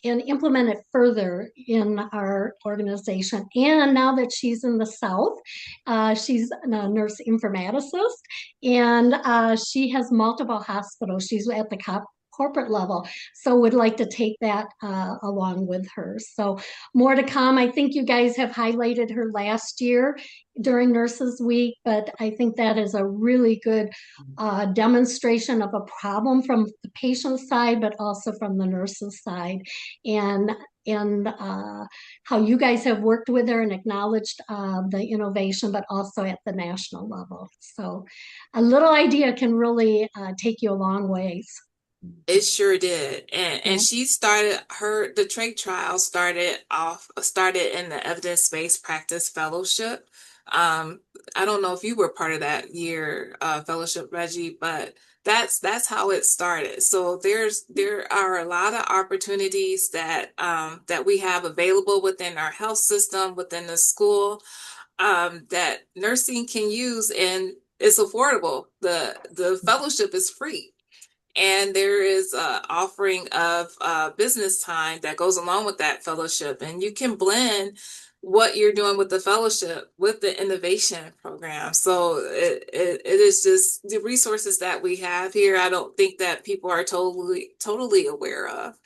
implement it further in our organization. And now that she's in the South, she's a nurse informaticist and she has multiple hospitals. She's at the corporate level, so would like to take that along with her. So more to come. I think you guys have highlighted her last year during Nurses Week, but I think that is a really good demonstration of a problem from the patient side, but also from the nurses side, and how you guys have worked with her and acknowledged the innovation, but also at the national level. So a little idea can really take you a long ways.
It sure did. And she started the trach trial started in the evidence-based practice fellowship. I don't know if you were part of that year fellowship, Regi, but that's how it started. So there are a lot of opportunities that we have available within our health system, within the school, that nursing can use, and it's affordable. The fellowship is free. And there is an offering of business time that goes along with that fellowship. And you can blend what you're doing with the fellowship with the innovation program. So it is just the resources that we have here. I don't think that people are totally aware of.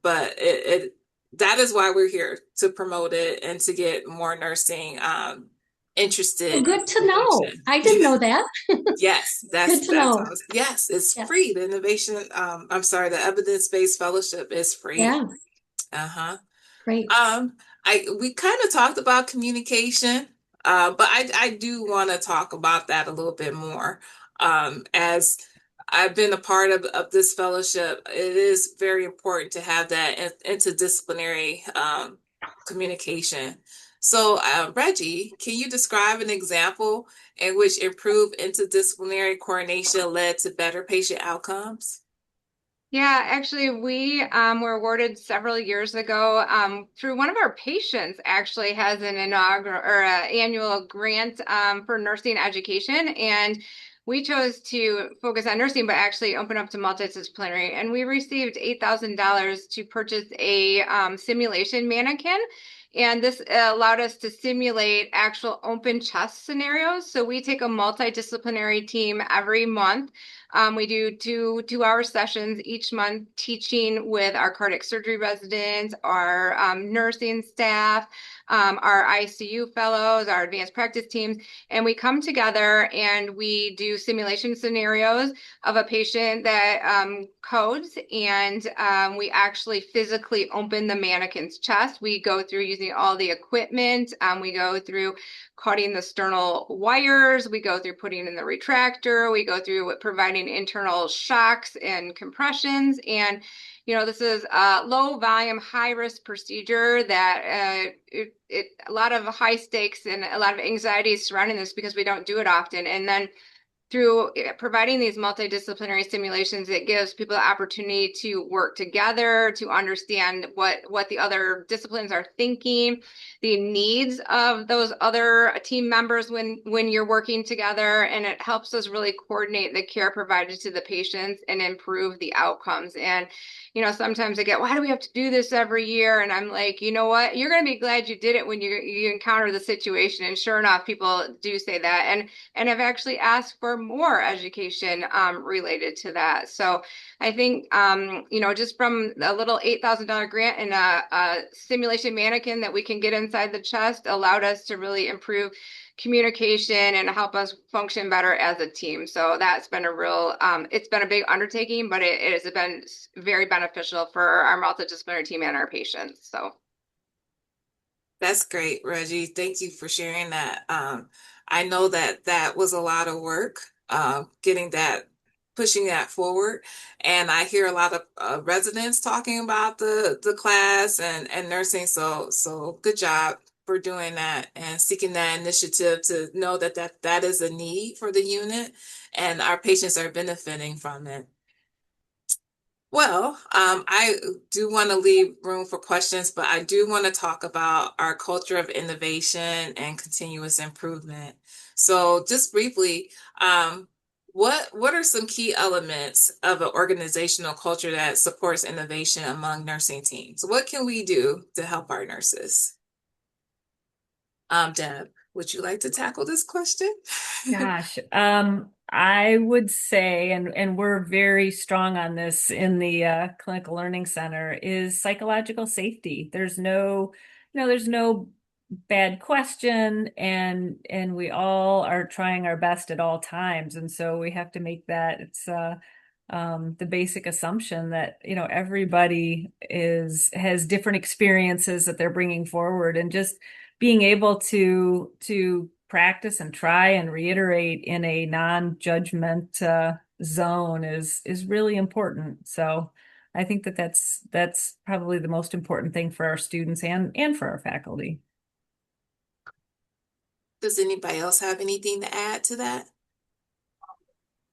But that is why we're here, to promote it and to get more nursing interested.
Well, good to know. I didn't know that.
Yes,
good to know.
Yes, it's free. The innovation, the evidence-based fellowship is free.
Yeah.
Uh-huh.
Great.
we kind of talked about communication, but I do want to talk about that a little bit more. As I've been a part of this fellowship, it is very important to have that interdisciplinary communication. So, Regi, can you describe an example in which improved interdisciplinary coordination led to better patient outcomes?
Yeah, actually, we were awarded several years ago through one of our patients actually has an inaugural or annual grant for nursing education, and we chose to focus on nursing, but actually open up to multidisciplinary. And we received $8,000 to purchase a simulation mannequin. And this allowed us to simulate actual open chest scenarios. So we take a multidisciplinary team every month. We do two-hour sessions each month teaching with our cardiac surgery residents, our nursing staff, our ICU fellows, our advanced practice teams, and we come together and we do simulation scenarios of a patient that codes, and we actually physically open the mannequin's chest. We go through using all the equipment. We go through cutting the sternal wires. We go through putting in the retractor. We go through providing internal shocks and compressions. And, this is a low volume, high risk procedure that a lot of high stakes and a lot of anxiety surrounding this because we don't do it often. And then through providing these multidisciplinary simulations, it gives people the opportunity to work together, to understand what the other disciplines are thinking, the needs of those other team members when you're working together, and it helps us really coordinate the care provided to the patients and improve the outcomes. And sometimes I get, why do we have to do this every year? And I'm like, you know what? You're going to be glad you did it when you encounter the situation. And sure enough, people do say that. And I've actually asked for more education related to that. So I think, just from a little $8,000 grant and a simulation mannequin that we can get inside the chest allowed us to really improve communication and help us function better as a team. So that's been it's been a big undertaking, but it has been very beneficial for our multidisciplinary team and our patients. So
That's great, Regi. Thank you for sharing that. I know that was a lot of work, pushing that forward. And I hear a lot of residents talking about the class and nursing. So good job for doing that and seeking that initiative to know that is a need for the unit and our patients are benefiting from it. Well, I do want to leave room for questions, but I do want to talk about our culture of innovation and continuous improvement. So just briefly, what are some key elements of an organizational culture that supports innovation among nursing teams? What can we do to help our nurses? Deb, would you like to tackle this question?
Gosh, I would say, and we're very strong on this in the Clinical Learning Center, is psychological safety. There's no bad question, and we all are trying our best at all times, and so we have to make that the basic assumption that everybody has different experiences that they're bringing forward, and just being able to practice and try and reiterate in a non-judgment zone is really important. So I think that's probably the most important thing for our students and for our faculty.
Does anybody else have anything to add to that?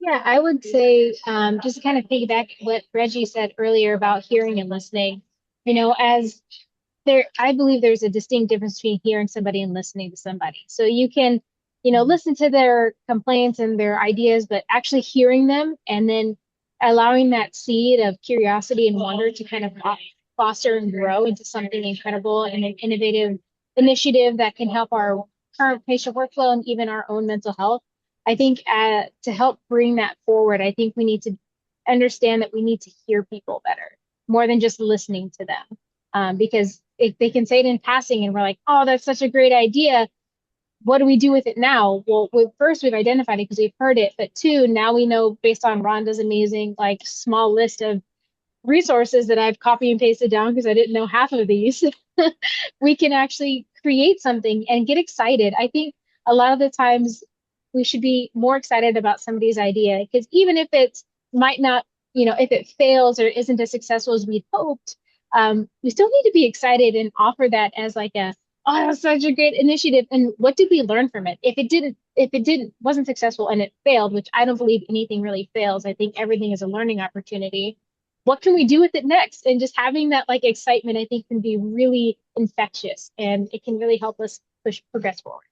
Yeah, I would say just to kind of piggyback what Regi said earlier about hearing and listening, as I believe there's a distinct difference between hearing somebody and listening to somebody. So you can, listen to their complaints and their ideas, but actually hearing them and then allowing that seed of curiosity and wonder to kind of foster and grow into something incredible and an innovative initiative that can help our current patient workflow and even our own mental health. I think to help bring that forward, I think we need to understand that we need to hear people better, more than just listening to them. Because if they can say it in passing and we're like, oh, that's such a great idea, what do we do with it now? Well, first we've identified it because we've heard it, but two, now we know based on Rhonda's amazing small list of resources that I've copy and pasted down because I didn't know half of these, we can actually create something and get excited. I think a lot of the times we should be more excited about somebody's idea because even if it might not, if it fails or isn't as successful as we'd hoped, we still need to be excited and offer that as like oh, that was such a great initiative. And what did we learn from it? Wasn't successful and it failed, which I don't believe anything really fails. I think everything is a learning opportunity. What can we do with it next? And just having that like excitement, I think can be really infectious and it can really help us progress forward.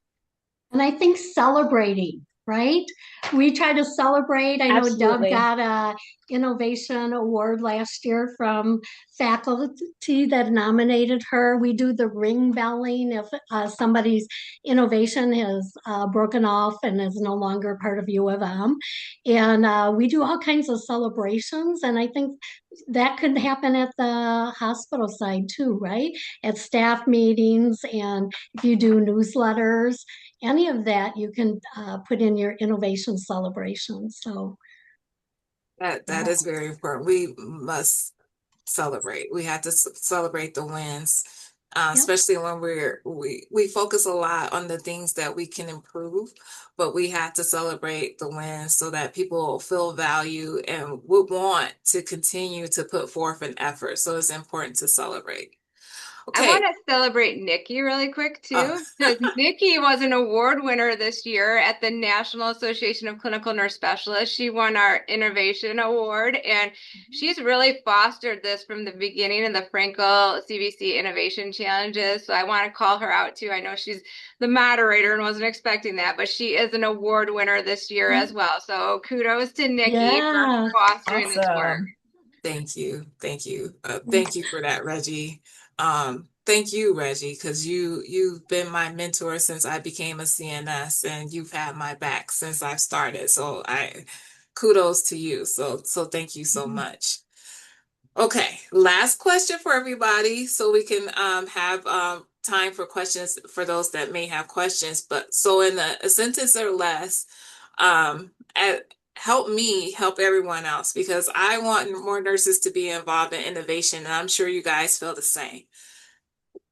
And I think celebrating, right? We try to celebrate. I know
Absolutely.
Deb got a innovation award last year from faculty that nominated her. We do the ring belling if somebody's innovation has broken off and is no longer part of U of M. And we do all kinds of celebrations. And I think that could happen at the hospital side too, right? At staff meetings, and if you do newsletters, any of that you can put in your innovation celebration. So
That is very important. We must celebrate. We have to celebrate the wins, especially when we focus a lot on the things that we can improve, but we have to celebrate the wins so that people feel value and would want to continue to put forth an effort. So it's important to celebrate.
I
Okay.
want to celebrate Nikki really quick too, because Nikki was an award winner this year at the National Association of Clinical Nurse Specialists. She won our Innovation Award, and she's really fostered this from the beginning of the Frankel CVC Innovation Challenges. So I want to call her out too. I know she's the moderator and wasn't expecting that, but she is an award winner this year as well. So kudos to Nikki for fostering this work.
Thank you. Thank you. Thank you for that, Regi. Thank you, Regi, because you've been my mentor since I became a CNS and you've had my back since I've started. So kudos to you. So thank you so much. Okay, last question for everybody so we can have time for questions for those that may have questions. But so in a sentence or less, help me help everyone else, because I want more nurses to be involved in innovation, and I'm sure you guys feel the same.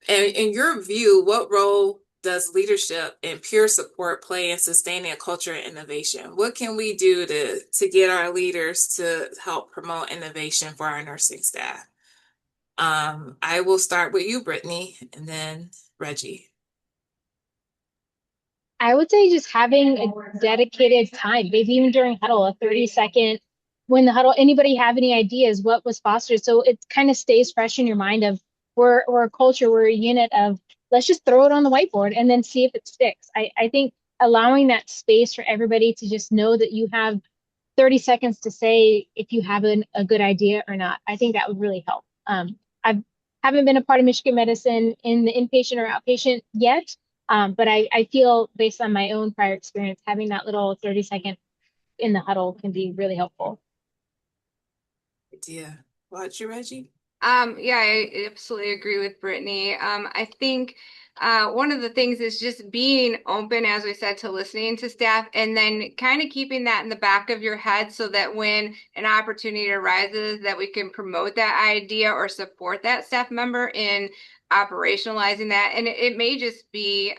And in your view, what role does leadership and peer support play in sustaining a culture of innovation? What can we do to get our leaders to help promote innovation for our nursing staff? I will start with you, Brittany, and then Regi.
I would say just having a dedicated time, maybe even during huddle, a 30-second, when the huddle, anybody have any ideas what was fostered? So it kind of stays fresh in your mind of we're a culture, we're a unit of let's just throw it on the whiteboard and then see if it sticks. I think allowing that space for everybody to just know that you have 30 seconds to say if you have a good idea or not, I think that would really help. I haven't been a part of Michigan Medicine in the inpatient or outpatient yet, but I feel based on my own prior experience, having that little 30-second in the huddle can be really helpful.
Yeah. What you, Regi?
Yeah, I absolutely agree with Brittany. I think one of the things is just being open, as we said, to listening to staff and then kind of keeping that in the back of your head so that when an opportunity arises that we can promote that idea or support that staff member in operationalizing that. And it may just be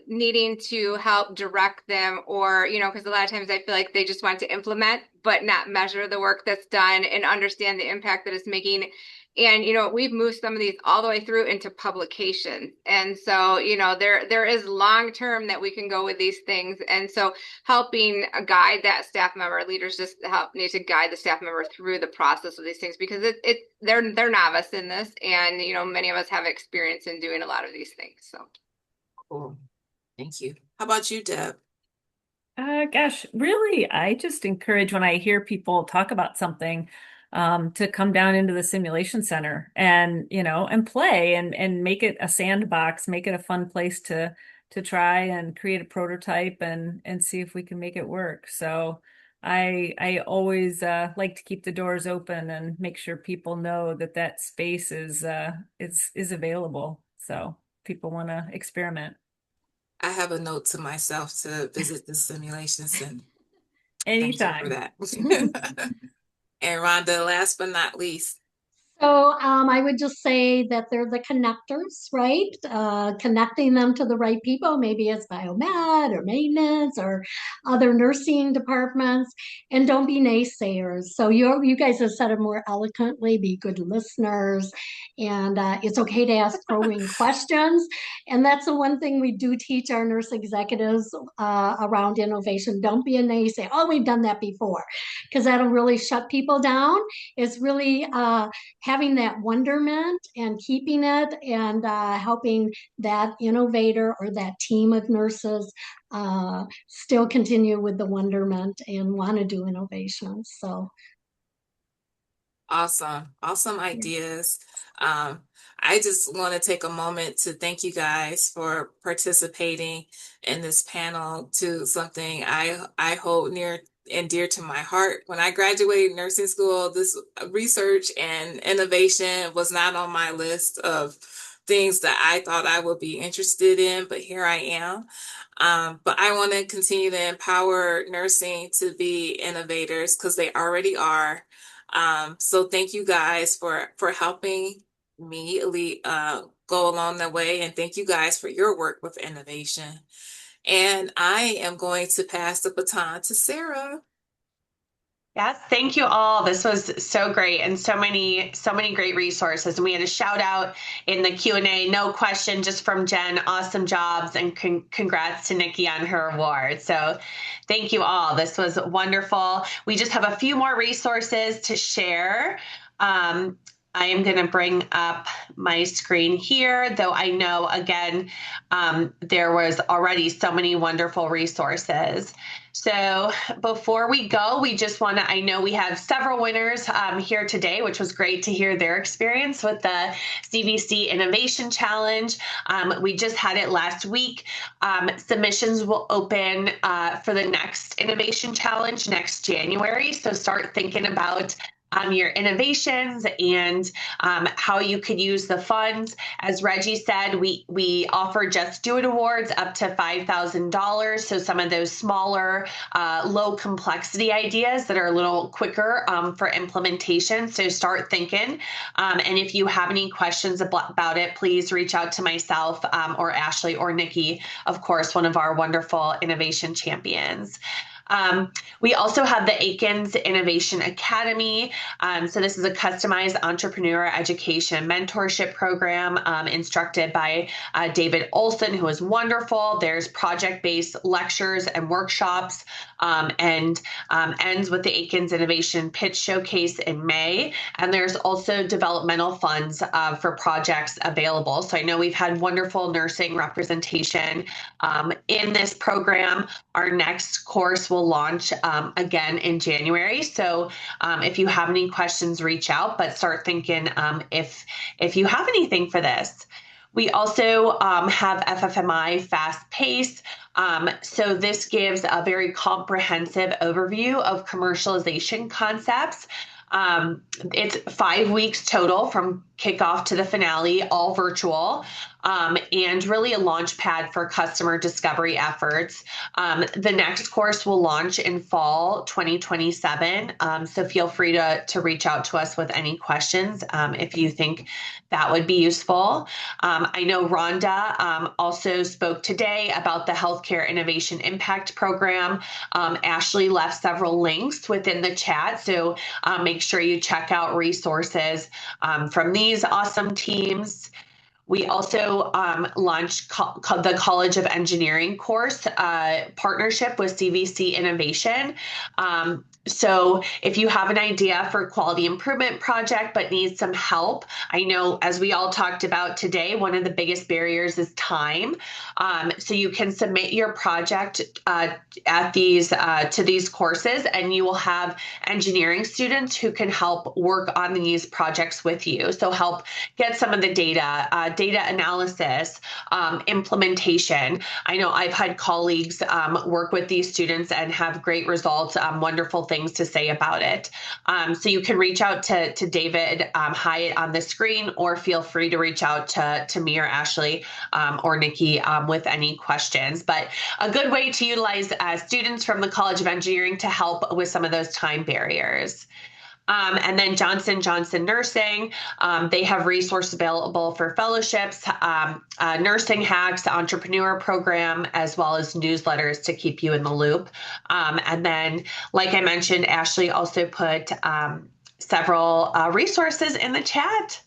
needing to help direct them, or because a lot of times I feel like they just want to implement but not measure the work that's done and understand the impact that it's making. And we've moved some of these all the way through into publication, and so there is long term that we can go with these things. And so helping guide that staff member, leaders just need to guide the staff member through the process of these things, because they're novice in this, and many of us have experience in doing a lot of these things. So
cool. Thank you. How about you, Deb?
Gosh, really, I just encourage when I hear people talk about something to come down into the simulation center and play and make it a sandbox, make it a fun place to try and create a prototype and see if we can make it work. So I always like to keep the doors open and make sure people know that space is available. So people want to experiment.
I have a note to myself to visit the simulation center.
Anytime.
Thank you for that. And Rhonda, last but not least.
So I would just say that they're the connectors, right? Connecting them to the right people, maybe it's biomed or maintenance or other nursing departments, and don't be naysayers. So you guys have said it more eloquently, be good listeners, and it's okay to ask probing questions. And that's the one thing we do teach our nurse executives around innovation. Don't be a naysayer. Oh, we've done that before, because that'll really shut people down. It's really having that wonderment and keeping it and helping that innovator or that team of nurses still continue with the wonderment and want to do innovations. So,
Awesome. Awesome
yeah.
ideas. Um, I just want to take a moment to thank you guys for participating in this panel to something I hold near and dear to my heart. When I graduated nursing school, this research and innovation was not on my list of things that I thought I would be interested in, but here I am. But I want to continue to empower nursing to be innovators because they already are. So thank you guys for helping me go along the way, and thank you guys for your work with innovation. And I am going to pass the baton to Sarah.
Yes, thank you all. This was so great and so many great resources. And we had a shout out in the Q&A, no question, just from Jen, awesome jobs, and congrats to Nikki on her award. So thank you all. This was wonderful. We just have a few more resources to share. I am going to bring up my screen here, though I know, again, there was already so many wonderful resources. So before we go, we just want to, I know we have several winners here today, which was great to hear their experience with the CVC Innovation Challenge. We just had it last week. Submissions will open for the next Innovation Challenge next January. So start thinking about your innovations and how you could use the funds. As Regi said, we offer Just Do It awards up to $5,000. So some of those smaller, low complexity ideas that are a little quicker for implementation. So start thinking. And if you have any questions about it, please reach out to myself or Ashley or Nikki, of course, one of our wonderful innovation champions. We also have the Aikens Innovation Academy. So this is a customized entrepreneur education mentorship program instructed by David Olson, who is wonderful. There's project-based lectures and workshops and ends with the Aikens Innovation Pitch Showcase in May. And there's also developmental funds for projects available. So I know we've had wonderful nursing representation in this program. Our next course will launch again in January. So if you have any questions, reach out, but start thinking if you have anything for this. We also have FFMI Fast Pace. So this gives a very comprehensive overview of commercialization concepts. It's 5 weeks total from kickoff to the finale, all virtual, and really a launch pad for customer discovery efforts. The next course will launch in fall 2027. So feel free to reach out to us with any questions if you think that would be useful. I know Rhonda also spoke today about the Healthcare Innovation Impact Program. Ashley left several links within the chat, so make sure you check out resources from these awesome teams. We also launched the College of Engineering course partnership with CVC Innovation. So if you have an idea for a quality improvement project but need some help, I know as we all talked about today, one of the biggest barriers is time. So you can submit your project at these to these courses, and you will have engineering students who can help work on these projects with you. So help get some of the data, data analysis, implementation. I know I've had colleagues work with these students and have great results, wonderful things to say about it. So you can reach out to David Hyatt on the screen, or feel free to reach out to me or Ashley or Nikki with any questions. But a good way to utilize students from the College of Engineering to help with some of those time barriers. And then Johnson Johnson Nursing, they have resources available for fellowships, nursing hacks, entrepreneur program, as well as newsletters to keep you in the loop. And then, like I mentioned, Ashley also put several resources in the chat.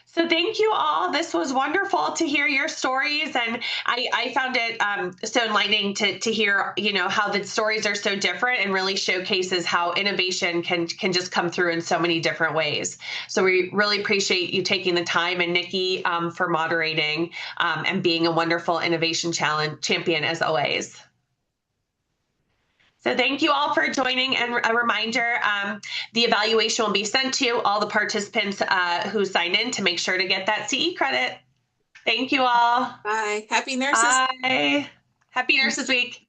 So thank you all. This was wonderful to hear your stories, and I found it so enlightening to hear, how the stories are so different and really showcases how innovation can just come through in so many different ways. So we really appreciate you taking the time, and Nikki for moderating and being a wonderful innovation champion as always. So thank you all for joining, and a reminder, the evaluation will be sent to all the participants who sign in to make sure to get that CE credit. Thank you all.
Bye. Happy Nurses.
Bye. Happy Nurses Week.